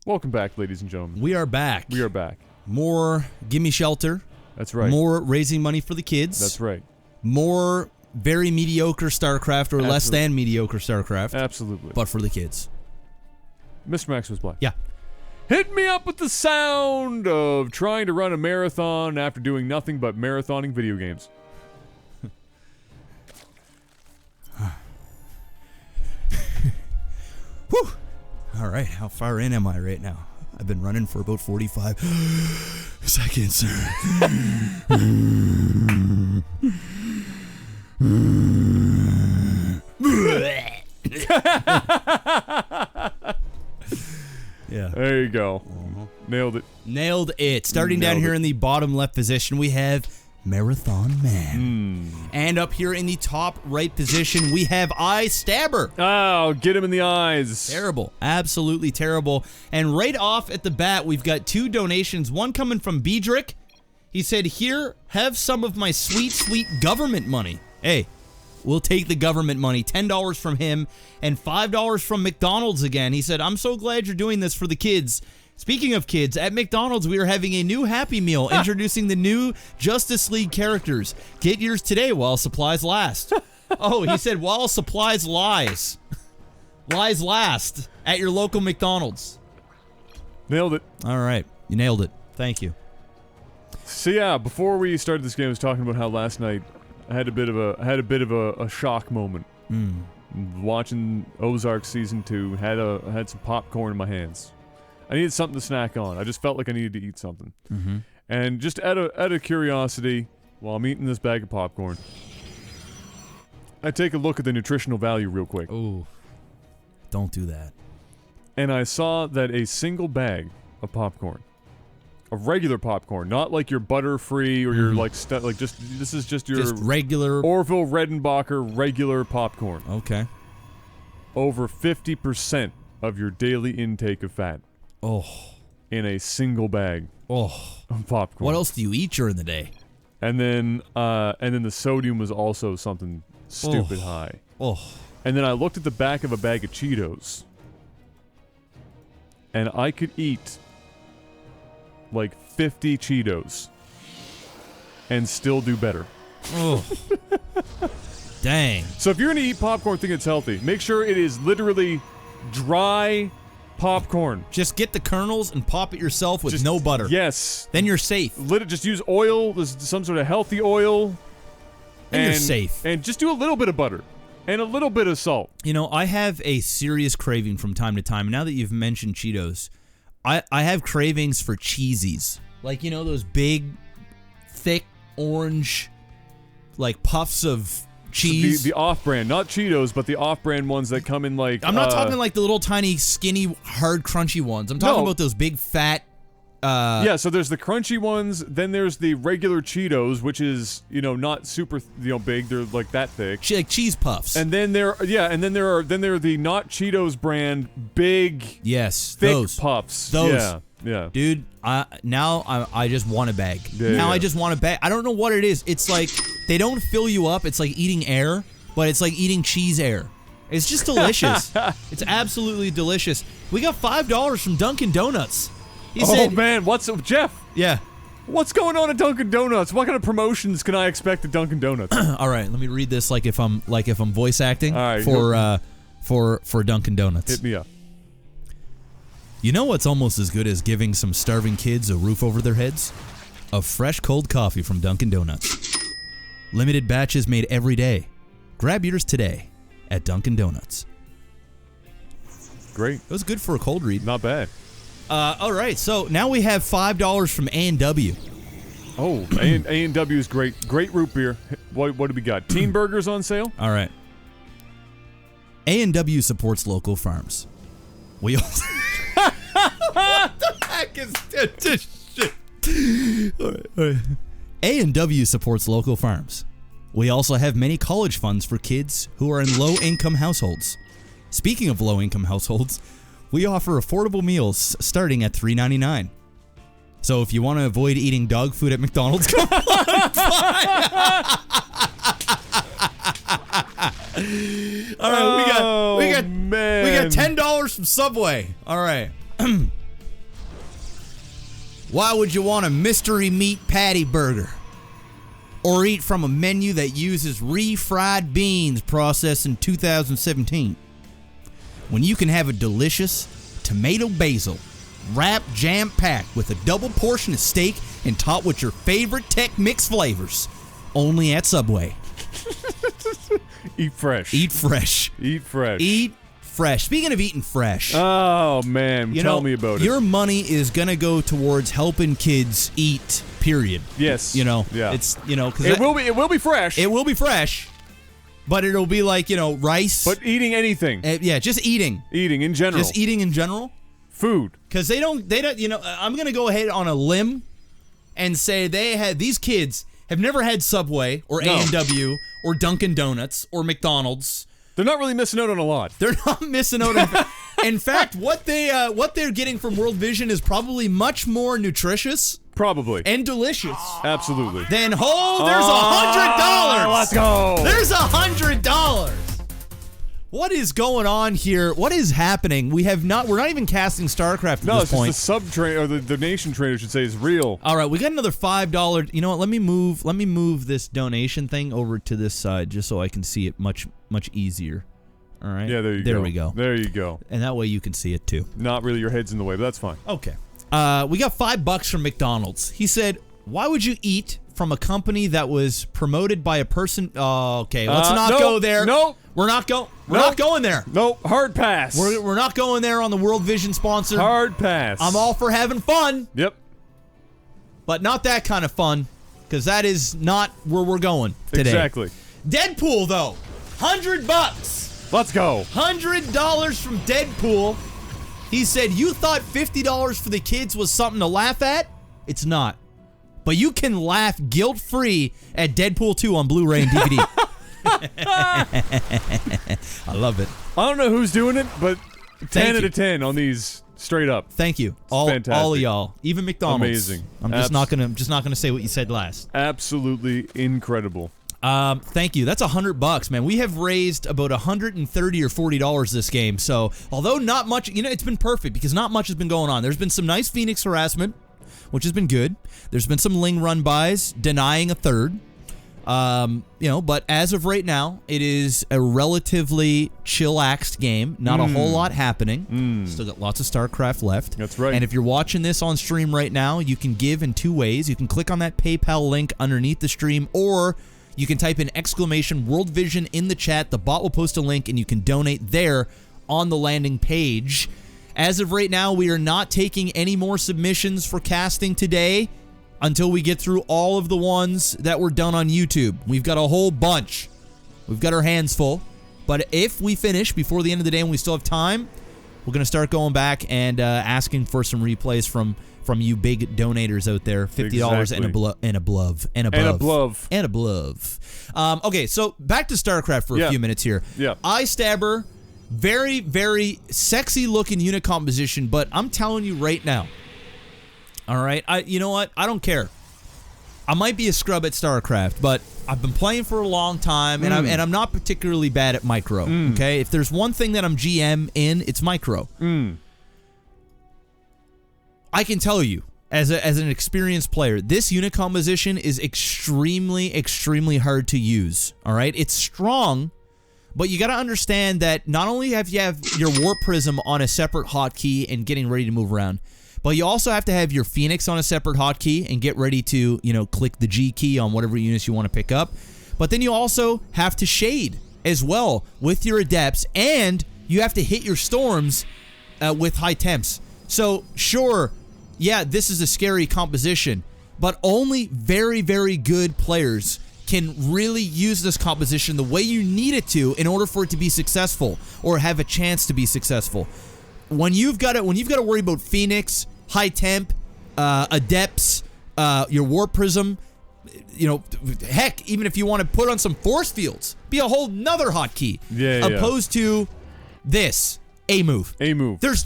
Welcome back, ladies and gentlemen. We are back. We are back. More Gimme Shelter. That's right. More raising money for the kids. That's right. More very mediocre StarCraft or less than mediocre StarCraft. Absolutely. But for the kids. Mr. Maximus Black. Yeah. Hit me up with the sound of trying to run a marathon after doing nothing but marathoning video games. Whew. All right, how far in am I right now? I've been running for about 45 seconds. Yeah. There you go. Nailed it. Nailed it. Starting down here in the bottom left position, we have Marathon Man. And up here in the top right position, we have Eyestabber. Oh, get him in the eyes. Terrible. Absolutely terrible. And right off at the bat, we've got two donations. One coming from Beedrick. He said, here, have some of my sweet, sweet government money. Hey, we'll take the government money. $10 from him and $5 from McDonald's again. He said, I'm so glad you're doing this for the kids. Speaking of kids, at McDonald's, we are having a new Happy Meal introducing the new Justice League characters. Get yours today while supplies last. Oh, he said while supplies lies last at your local McDonald's. Nailed it. All right. You nailed it. Thank you. So yeah, before we started this game, I was talking about how last night I had a bit of a shock moment. Watching Ozark Season 2, had some popcorn in my hands. I needed something to snack on. I just felt like I needed to eat something. And just out of curiosity, while I'm eating this bag of popcorn, I take a look at the nutritional value real quick. Ooh. Don't do that. And I saw that a single bag of popcorn, of regular popcorn, not like your butter-free or your this is just your Just regular Orville Redenbacher regular popcorn. Okay. Over 50% of your daily intake of fat. Oh. In a single bag. Oh. Of popcorn. What else do you eat during the day? And then the sodium was also something stupid high. Oh. And then I looked at the back of a bag of Cheetos. And I could eat like 50 Cheetos and still do better. Oh. Dang. So if you're going to eat popcorn thinking it's healthy, make sure it is literally dry popcorn. Just get the kernels and pop it yourself with no butter. Yes. Then you're safe. Just use oil, some sort of healthy oil. Then you're safe. And just do a little bit of butter. And a little bit of salt. You know, I have a serious craving from time to time. Now that you've mentioned Cheetos, I have cravings for Cheezies. Like, you know, those big, thick, orange, like, puffs of cheese. The off-brand, not Cheetos, but the off-brand ones that come in like... I'm not talking like the little tiny, skinny, hard, crunchy ones. I'm talking about those big, fat... yeah, so there's the crunchy ones, then there's the regular Cheetos, which is, you know, not super, big. They're like that thick. Like cheese puffs. And then there are the not Cheetos brand big, thick those puffs. Those. Yeah. Dude, I just want a bag. Yeah, I just want a bag. I don't know what it is. It's like they don't fill you up. It's like eating air, but it's like eating cheese air. It's just delicious. It's absolutely delicious. We got $5 from Dunkin' Donuts. He said, man, Jeff? Yeah. What's going on at Dunkin' Donuts? What kind of promotions can I expect at Dunkin' Donuts? All right, let me read this like if I'm voice acting right, for Dunkin' Donuts. Hit me up. You know what's almost as good as giving some starving kids a roof over their heads? A fresh cold coffee from Dunkin' Donuts. Limited batches made every day. Grab yours today at Dunkin' Donuts. Great. It was good for a cold read. Not bad. All right, so now we have $5 from A&W. Oh, A&W is great. Great root beer. What do we got? Teen Burgers on sale? All right. A&W supports local farms. We also... What the heck is this shit? All right. A&W supports local farms. We also have many college funds for kids who are in low-income households. Speaking of low-income households, we offer affordable meals starting at $3.99. So if you want to avoid eating dog food at McDonald's, come on by. All right, we got $10 from Subway. All right. Why would you want a mystery meat patty burger? Or eat from a menu that uses refried beans processed in 2017? When you can have a delicious tomato basil wrap jam-packed with a double portion of steak and topped with your favorite Tex-Mix flavors. Only at Subway. Eat fresh. Eat fresh. Eat fresh. Eat fresh. Speaking of eating fresh. Oh, man. Tell me about it. Your money is going to go towards helping kids eat, period. Yes. Yeah. It's, because it will be fresh. It will be fresh. But it'll be like, rice. But eating anything. Yeah, just eating. Eating in general. Just eating in general. Food. Because they don't, I'm going to go ahead on a limb and say these kids have never had Subway or A&W or Dunkin' Donuts or McDonald's. They're not really missing out on a lot. They're not missing out on In fact, what they're getting from World Vision is probably much more nutritious. Probably. And delicious. Absolutely. Then, there's $100. Let's go. There's $100. What is going on here? What is happening? We're not even casting StarCraft at this point. No, it's just the sub-train, or the donation trader should say is real. All right, we got another $5. You know what? Let me move this donation thing over to this side just so I can see it much easier. All right? Yeah, there you go. There we go. There you go. And that way you can see it too. Not really your head's in the way, but that's fine. Okay. We got $5 from McDonald's. He said, "Why would you eat from a company that was promoted by a person?" Okay, let's not go there. No, we're not going there. No, hard pass. We're not going there on the World Vision sponsor. Hard pass. I'm all for having fun. Yep. But not that kind of fun, because that is not where we're going today. Exactly. Deadpool though, $100. Let's go. $100 from Deadpool. He said, "You thought $50 for the kids was something to laugh at? It's not. But you can laugh guilt-free at Deadpool 2 on Blu-ray and DVD." I love it. I don't know who's doing it, but 10 out of 10 on these straight up. Thank you. All of y'all. Even McDonald's. Amazing. I'm just not gonna say what you said last. Absolutely incredible. Thank you. That's $100, man. We have raised about $130 or $40 this game. So, although not much, it's been perfect because not much has been going on. There's been some nice Phoenix harassment, which has been good. There's been some Ling run bys, denying a third. But as of right now, it is a relatively chillaxed game. Not a whole lot happening. Still got lots of StarCraft left. That's right. And if you're watching this on stream right now, you can give in two ways. You can click on that PayPal link underneath the stream, or you can type in !World Vision in the chat. The bot will post a link, and you can donate there on the landing page. As of right now, we are not taking any more submissions for casting today until we get through all of the ones that were done on YouTube. We've got a whole bunch. We've got our hands full. But if we finish before the end of the day and we still have time, we're going to start going back and asking for some replays from you big donators out there. $50 exactly. and above. Okay, so back to StarCraft for a few minutes here. Yeah. Eyestabber, very, very sexy looking unit composition, but I'm telling you right now, all right, you know what? I don't care. I might be a scrub at StarCraft, but I've been playing for a long time, and I'm not particularly bad at micro. Okay, if there's one thing that I'm GM in, it's micro. I can tell you, as an experienced player, this unit composition is extremely, extremely hard to use. All right, it's strong, but you got to understand that not only have you your Warp Prism on a separate hotkey and getting ready to move around, but you also have to have your Phoenix on a separate hotkey and get ready to, click the G key on whatever units you want to pick up. But then you also have to shade as well with your Adepts, and you have to hit your Storms with high temps. So, sure, yeah, this is a scary composition, but only very, very good players can really use this composition the way you need it to in order for it to be successful or have a chance to be successful. When you've got to worry about Phoenix, high temp, Adepts, your Warp Prism, heck, even if you want to put on some force fields, be a whole nother hotkey. Opposed to this, A move. A move. There's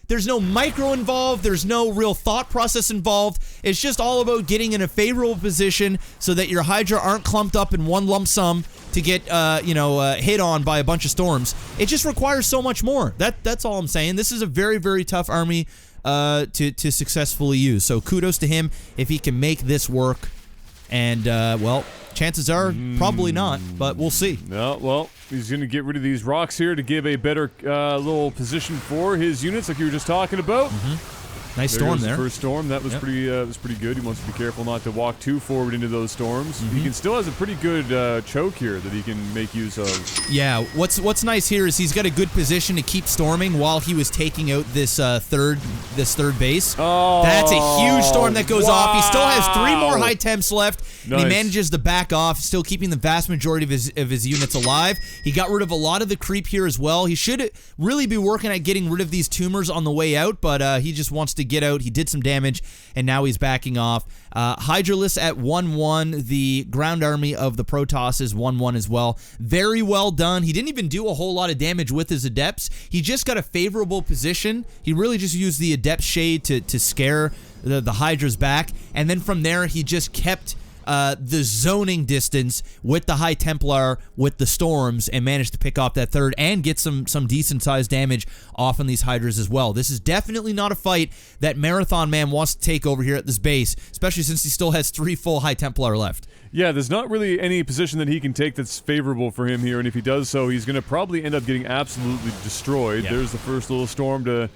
There's no micro involved. There's no real thought process involved. It's just all about getting in a favorable position so that your Hydra aren't clumped up in one lump sum to get hit on by a bunch of storms. It just requires so much more. That's all I'm saying. This is a very, very tough army to successfully use. So kudos to him if he can make this work. And chances are probably not, but we'll see. No, well, he's going to get rid of these rocks here to give a better little position for his units, like you were just talking about. Nice storm there. The first storm, that was pretty good. He wants to be careful not to walk too forward into those storms. He can still has a pretty good choke here that he can make use of. Yeah, what's nice here is he's got a good position to keep storming while he was taking out this third base. Oh, that's a huge storm that goes off. He still has 3 more high temps left. Nice. And he manages to back off, still keeping the vast majority of his units alive. He got rid of a lot of the creep here as well. He should really be working at getting rid of these tumors on the way out, but he just wants to get out. He did some damage, and now he's backing off. Hydralisk at 1-1. The ground army of the Protoss is 1-1 as well. Very well done. He didn't even do a whole lot of damage with his Adepts. He just got a favorable position. He really just used the Adept Shade to scare the Hydras back, and then from there he just kept the zoning distance with the High Templar, with the storms, and managed to pick off that third and get some decent sized damage off on these Hydras as well. This is definitely not a fight that Marathon Man wants to take over here at this base, especially since he still has 3 full High Templar left. Yeah, there's not really any position that he can take that's favorable for him here, and if he does so, he's going to probably end up getting absolutely destroyed. Yeah. There's the first little storm to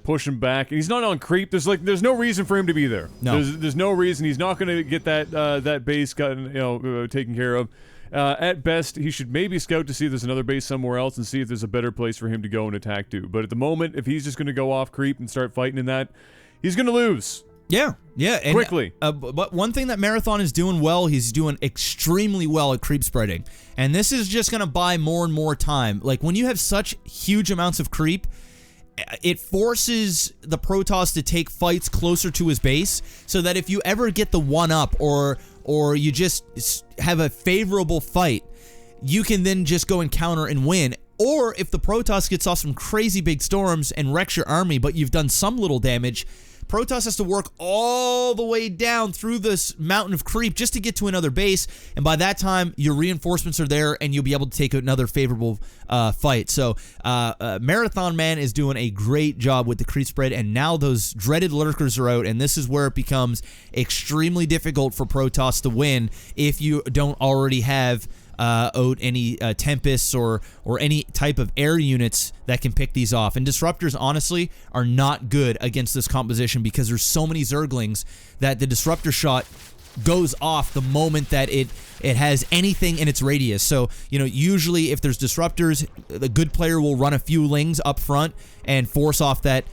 push him back. And he's not on creep. There's no reason for him to be there. No. There's no reason. He's not going to get that base taken care of. At best, he should maybe scout to see if there's another base somewhere else and see if there's a better place for him to go and attack to. But at the moment, if he's just going to go off creep and start fighting in that, he's going to lose. Yeah, and, quickly. But one thing that Marathon is doing well, he's doing extremely well at creep spreading. And this is just going to buy more and more time. Like, when you have such huge amounts of creep, it forces the Protoss to take fights closer to his base, so that if you ever get the one-up or you just have a favorable fight, you can then just go and counter and win. Or if the Protoss gets off some crazy big storms and wrecks your army, but you've done some little damage, Protoss has to work all the way down through this mountain of creep just to get to another base, and by that time, your reinforcements are there, and you'll be able to take another favorable fight. So, Marathon Man is doing a great job with the creep spread, and now those dreaded Lurkers are out, and this is where it becomes extremely difficult for Protoss to win if you don't already have out any Tempests or any type of air units that can pick these off. And Disruptors, honestly, are not good against this composition because there's so many Zerglings that the Disruptor shot goes off the moment that it has anything in its radius. So, usually if there's Disruptors, the good player will run a few Lings up front and force off that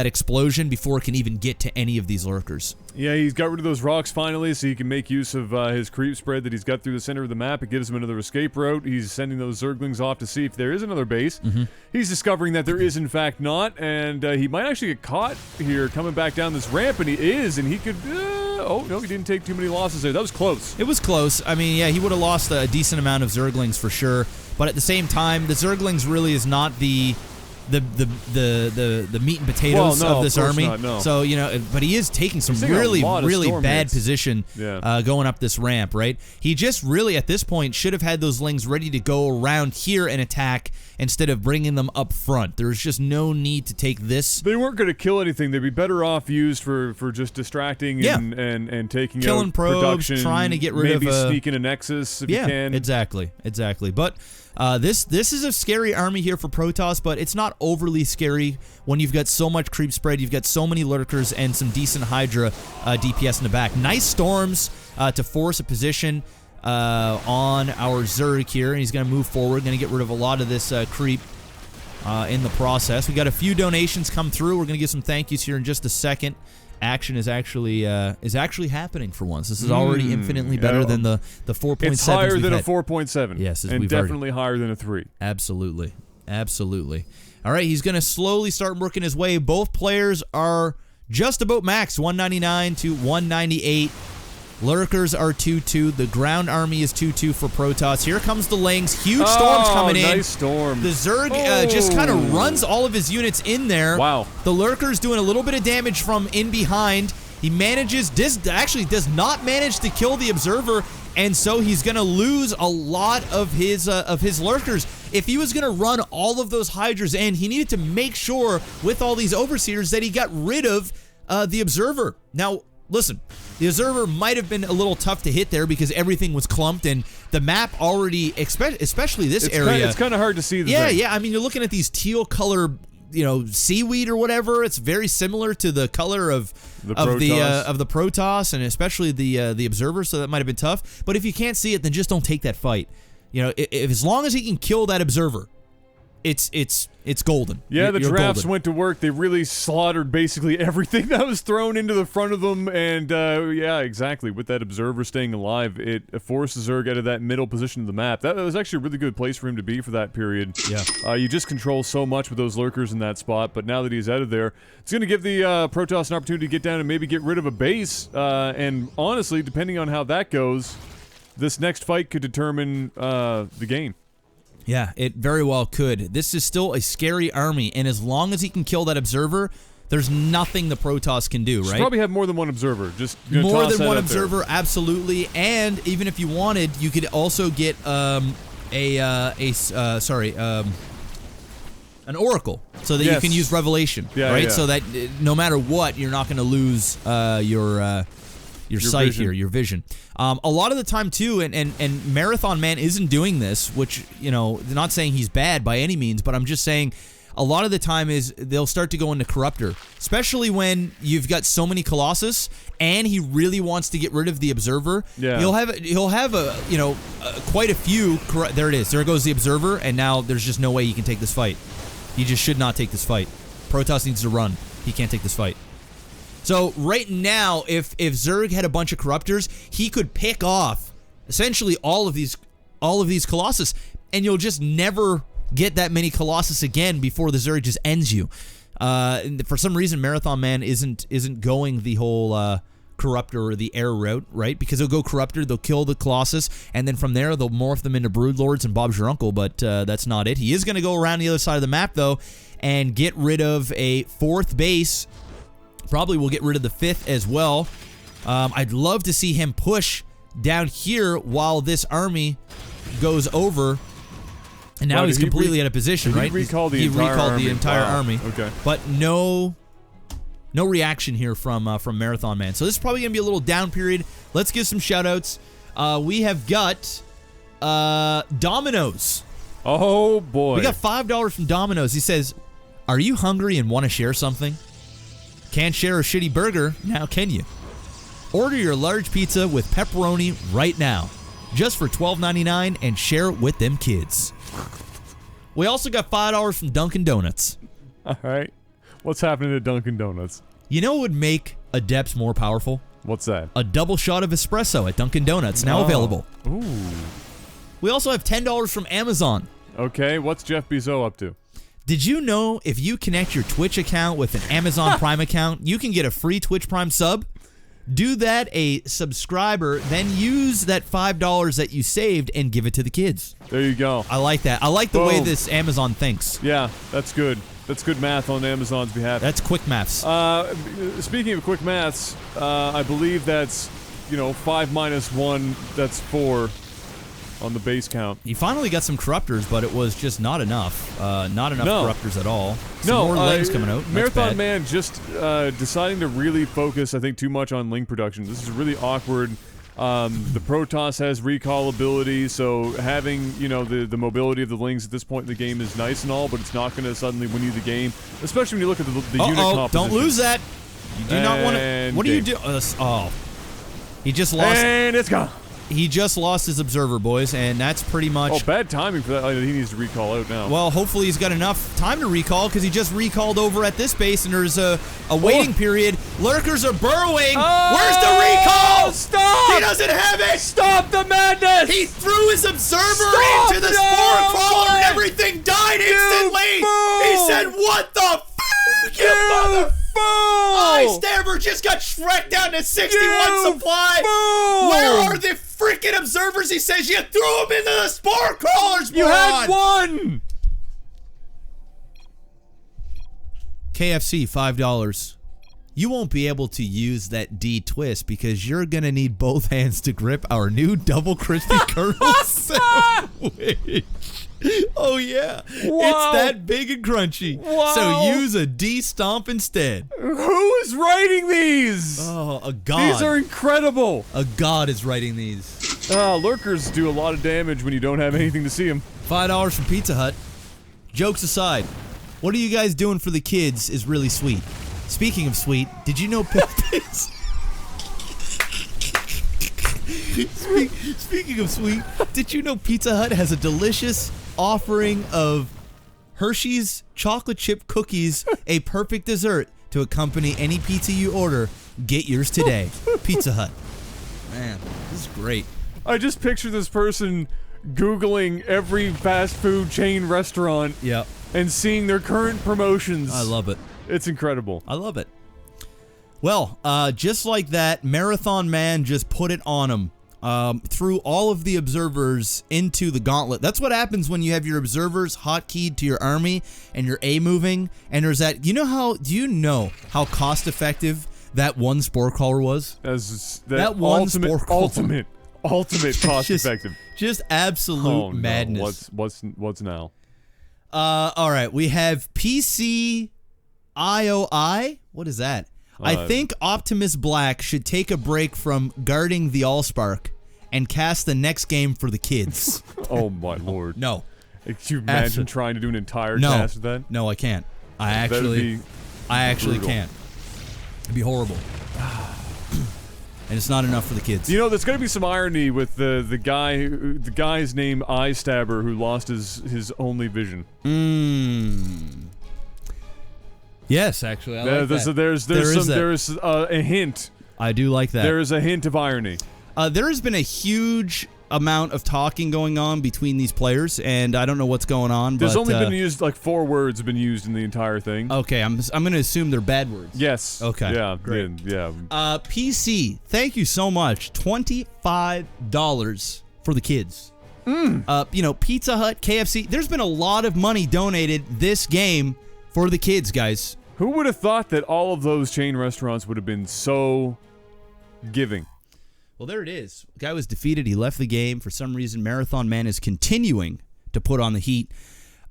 explosion before it can even get to any of these Lurkers. Yeah, he's got rid of those rocks finally, so he can make use of his creep spread that he's got through the center of the map. It gives him another escape route. He's sending those Zerglings off to see if there is another base. He's discovering that there is, in fact, not, and he might actually get caught here coming back down this ramp, and he is, and he could... oh, no, he didn't take too many losses there. That was close. It was close. I mean, yeah, he would have lost a decent amount of Zerglings for sure, but at the same time, the Zerglings really is not the meat and potatoes of this army. Not, no. So, but he is taking some really bad hits. position going up this ramp, right? He just really, at this point, should have had those Lings ready to go around here and attack instead of bringing them up front. There's just no need to take this. They weren't going to kill anything. They'd be better off used for just distracting and taking killing out probes, production, trying to get rid maybe of sneaking a Nexus if you can. Exactly. But this is a scary army here for Protoss, but it's not overly scary when you've got so much creep spread, you've got so many Lurkers, and some decent Hydra DPS in the back. Nice storms to force a position on our Zerg here, and he's going to move forward, going to get rid of a lot of this creep in the process. We got a few donations come through. We're going to give some thank yous here in just a second. Action is actually happening for once. This is already infinitely better than the 4.7. It's higher than a 4.7. Yes, and definitely higher than a 3. Absolutely. All right, he's going to slowly start working his way. Both players are just about max, 199 to 198. Lurkers are 2-2. The ground army is 2-2 for Protoss. Here comes the Lings. Huge storms coming in. Nice storm. The Zerg just kind of runs all of his units in there. Wow. The Lurker's doing a little bit of damage from in behind. He does not manage to kill the Observer, and so he's going to lose a lot of his Lurkers. If he was going to run all of those Hydras in, he needed to make sure with all these Overseers that he got rid of the Observer. Now, listen, the Observer might have been a little tough to hit there because everything was clumped, and the map already, especially this area. It's kind of hard to see the thing. Yeah. I mean, you're looking at these teal color, seaweed or whatever. It's very similar to the color of the Protoss, and especially the Observer. So that might have been tough. But if you can't see it, then just don't take that fight. If as long as he can kill that Observer, it's golden. Yeah, the You're drafts golden. went to work. They really slaughtered basically everything that was thrown into the front of them, and yeah, exactly. With that Observer staying alive, it forces Zerg out of that middle position of the map. That was actually a really good place for him to be for that period. Yeah. You just control so much with those Lurkers in that spot, but now that he's out of there, it's going to give the Protoss an opportunity to get down and maybe get rid of a base, and honestly, depending on how that goes, this next fight could determine the game. Yeah, it very well could. This is still a scary army, and as long as he can kill that Observer, there's nothing the Protoss can do, right? Should probably have more than one Observer. Just more than one Observer, absolutely. And even if you wanted, you could also get an Oracle, so that you can use Revelation, right? Yeah. So that no matter what, you're not going to lose your sight vision. here, your vision. A lot of the time too, and Marathon Man isn't doing this, which, not saying he's bad by any means, but I'm just saying a lot of the time is they'll start to go into Corruptor, especially when you've got so many Colossus and he really wants to get rid of the Observer. Yeah. He'll have quite a few. There it is. There goes the Observer, and now there's just no way he can take this fight. He just should not take this fight. Protoss needs to run. He can't take this fight. So right now, if Zerg had a bunch of Corruptors, he could pick off essentially all of these Colossus, and you'll just never get that many Colossus again before the Zerg just ends you. For some reason, Marathon Man isn't going the whole Corruptor or the air route, right? Because they'll go Corruptor, they'll kill the Colossus, and then from there they'll morph them into Broodlords and Bob's your uncle. But that's not it. He is going to go around the other side of the map though, and get rid of a 4th base. Probably will get rid of the 5th as well. I'd love to see him push down here while this army goes over. And now he's completely out of position, right? He recalled the entire army. Okay. But no reaction here from Marathon Man. So this is probably going to be a little down period. Let's give some shout-outs. We have got Domino's. Oh, boy. We got $5 from Domino's. He says, "Are you hungry and want to share something? Can't share a shitty burger, now can you? Order your large pizza with pepperoni right now, just for $12.99, and share it with them kids." We also got $5 from Dunkin' Donuts. All right. What's happening to Dunkin' Donuts? You know what would make Adepts more powerful? What's that? A double shot of espresso at Dunkin' Donuts, now available. Ooh. We also have $10 from Amazon. Okay, what's Jeff Bezos up to? Did you know if you connect your Twitch account with an Amazon Prime account, you can get a free Twitch Prime sub? Do that, a subscriber, then use that $5 that you saved and give it to the kids. There you go. I like that. I like the way this Amazon thinks. Yeah, that's good. That's good math on Amazon's behalf. That's quick maths. Speaking of quick maths, I believe that's, 5 minus 1, that's 4 on the base count. He finally got some Corruptors, but it was just not enough. Not enough Corruptors at all. Some more Lings coming out. Marathon Man just deciding to really focus, I think, too much on Ling production. This is really awkward. The Protoss has recall ability, so having, the mobility of the Lings at this point in the game is nice and all, but it's not going to suddenly win you the game, especially when you look at the unit composition. Don't lose that. You do not want to. What do you do? He just lost. And it's gone. He just lost his Observer, boys, and that's pretty much... Oh, bad timing for that. He needs to recall out now. Well, hopefully he's got enough time to recall, because he just recalled over at this base, and there's a waiting period. Lurkers are burrowing. Where's the recall? Stop! He doesn't have it! Stop the madness! He threw his Observer into the Spore Crawler, and everything died instantly! He said, "What the f***, you mother Eyestabber just got shreked down to 61 supply. Where are the freaking observers? He says you threw them into the spore crawlers, You had one! KFC, $5. You won't be able to use that D twist because you're going to need both hands to grip our new double crispy kernel sandwich. Oh, yeah. Wow. It's that big and crunchy. Wow. So use a D stomp instead. Who is writing these? Oh, a god. These are incredible. A god is writing these. Lurkers do a lot of damage when you don't have anything to see them. $5 from Pizza Hut. Jokes aside, what are you guys doing for the kids is really sweet. Speaking of sweet, did you know Speaking of sweet, did you know Pizza Hut has a delicious offering of Hershey's chocolate chip cookies, a perfect dessert to accompany any pizza you order? Get yours today. Pizza Hut. Man, this is great. I just picture this person Googling every fast food chain restaurant Yep. and seeing their current promotions. I love it. It's incredible. I love it. Well, just like that, Marathon Man just put it on him. Threw all of the observers into the gauntlet. That's what happens when you have your observers hotkeyed to your army and you're A moving. And there's that. Do you know how cost effective that one spore crawler was? That one spore crawler. ultimate cost effective. Just absolute madness. What's now? All right, we have PCIOI. What is that? I think Optimus Black should take a break from guarding the Allspark and cast the next game for the kids. Oh my lord. No. Can you imagine trying to do an entire cast of that? No, I can't. I actually brutal. can't. It'd be horrible. And it's not enough for the kids. You know, there's going to be some irony with the guy's name Eyestabber who lost his only vision. Yes, actually, I like that. There's a hint. I do like that. There is a hint of irony. There has been a huge amount of talking going on between these players, and I don't know what's going on. There's only been used like 4 words have been used in the entire thing. Okay, I'm going to assume they're bad words. Yes. Okay. Yeah. Great. Yeah. PC, thank you so much. $25 for the kids. Pizza Hut, KFC. There's been a lot of money donated this game for the kids, guys. Who would have thought that all of those chain restaurants would have been so giving? Well, there it is. The guy was defeated. He left the game. For some reason, Marathon Man is continuing to put on the heat.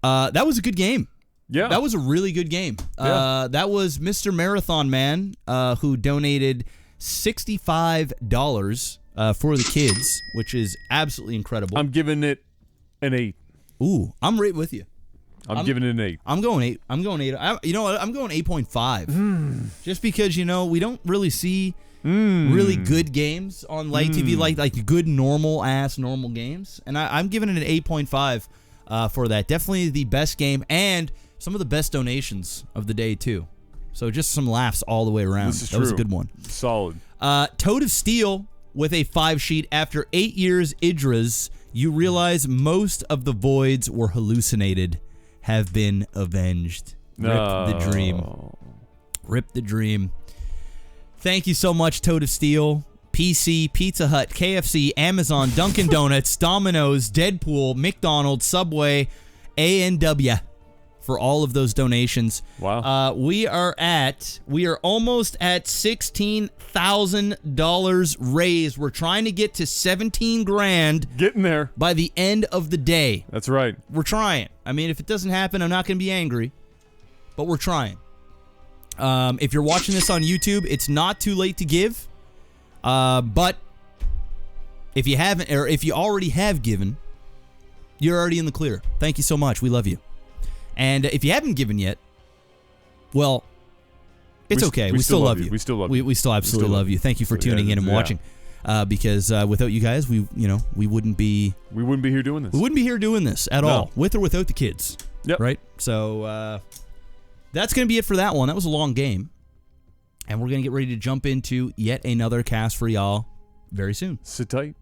That was a good game. Yeah. That was a really good game. Yeah. That was Mr. Marathon Man who donated $65 for the kids, which is absolutely incredible. I'm giving it an 8. Ooh, I'm right with you. I'm giving it an 8. I'm going 8. You know what? I'm going 8.5. Just because, we don't really see really good games on light TV, like good normal games. And I'm giving it an 8.5 for that. Definitely the best game and some of the best donations of the day, too. So just some laughs all the way around. This is that true. was a good one. Solid. Toad of Steel with a 5 sheet. After 8 years, Idras, you realize most of the voids were hallucinated. Have been avenged. Rip the dream. Rip the dream. Thank you so much, Toad of Steel. PC, Pizza Hut, KFC, Amazon, Dunkin' Donuts, Domino's, Deadpool, McDonald's, Subway, A&W for all of those donations. Wow. We are almost at $16,000 raised. We're trying to get to 17 grand. Getting there. By the end of the day. That's right. We're trying. I mean, if it doesn't happen, I'm not going to be angry, but we're trying. If you're watching this on YouTube, it's not too late to give. But if you haven't, or if you already have given, you're already in the clear. Thank you so much. We love you. And if you haven't given yet, well, it's okay. We still love you. We still love you. We still absolutely love you. Thank you for tuning in and watching. Because without you guys, we wouldn't be here doing this. We wouldn't be here doing this at all, with or without the kids. Yep. Right? So that's going to be it for that one. That was a long game. And we're going to get ready to jump into yet another cast for y'all very soon. Sit tight.